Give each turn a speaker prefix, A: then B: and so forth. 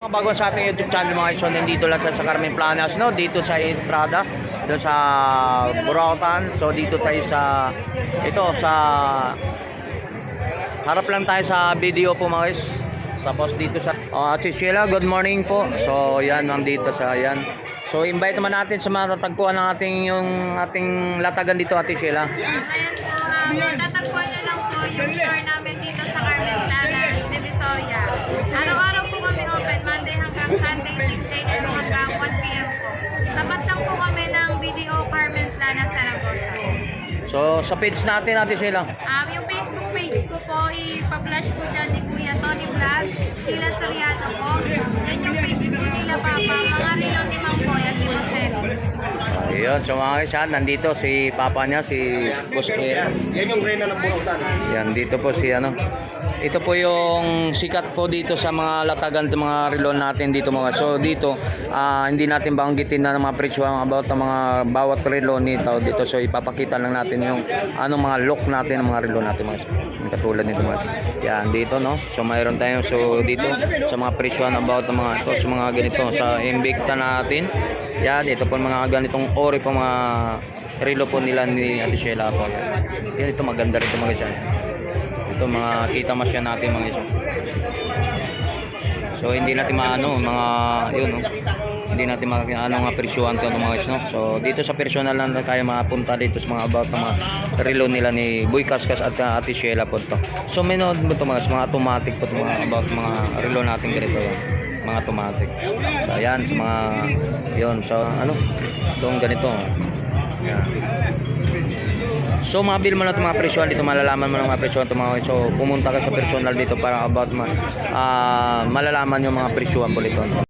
A: Bago sa ating YouTube channel mga iso, nandito lang sa Carmen Planas, no? Dito sa entrada, doon sa Burautan. So dito tayo sa harap lang tayo sa video po mga guys. Tapos dito sa Ate Sheila, good morning po. So yan, nandito sa yan. So invite naman natin sa mga tatagpuan ng ating latagan dito, Ate Sheila.
B: Ayan po, tatagpuan nyo lang po yung store namin dito sa Carmen Planas, Divisoria. Araw-araw po kami open, Monday hanggang Sunday, 6 a.m. hanggang 1 p.m. po. Tapat lang po kami ng video Carmen Planas, Zaragoza.
A: So sa page natin, Ate Sheila.
B: Yung Facebook page ko po, ipa-flash po dyan ni Kuya Tony Vlogs, Sheila Soriano po. Yan yung page po nila Papa, mga Rino ni Mang Boy at Lima Series.
A: Ayun, so mga guys, nandito si Papa niya, si Boss Aaron.
C: Yan yung reyna ng Burautan.
A: Yan, dito po si ano. Ito po yung sikat po dito sa mga latagan ng mga relo natin dito mga. So dito, hindi natin banggitin na ng mga presyo about ng mga bawat relo nito dito. So ipapakita lang natin yung anong mga look natin ng mga relo natin mga. Katulad nito mga. Yan, dito no. So mayroon tayong dito sa mga presyo about ng mga ito, sa mga ganito sa Invicta natin. Yan, ito po mga ganitong ori po mga relo po nila ni Ate Sheila po. Yan, ito maganda rin ito mga isa. Ito mga kita masya natin mga iso. So hindi natin maano mga yun no. Hindi natin ano nga presyuhan to mga iso. No? So dito sa personal lang tayo mapunta dito sa mga about mga relo nila ni Boy Kaskas at Ate Sheila po to. So minood mo to mga automatic po to, mga about mga relo natin ganito yan. Mga automatic. So ayan sa mga yun. So ano? Itong ganito. Yan. So mabil mo na itong mga presyon dito, malalaman mo ng mga presyon ito mga. So pumunta ka sa personal dito para about malalaman yung mga presyon po dito.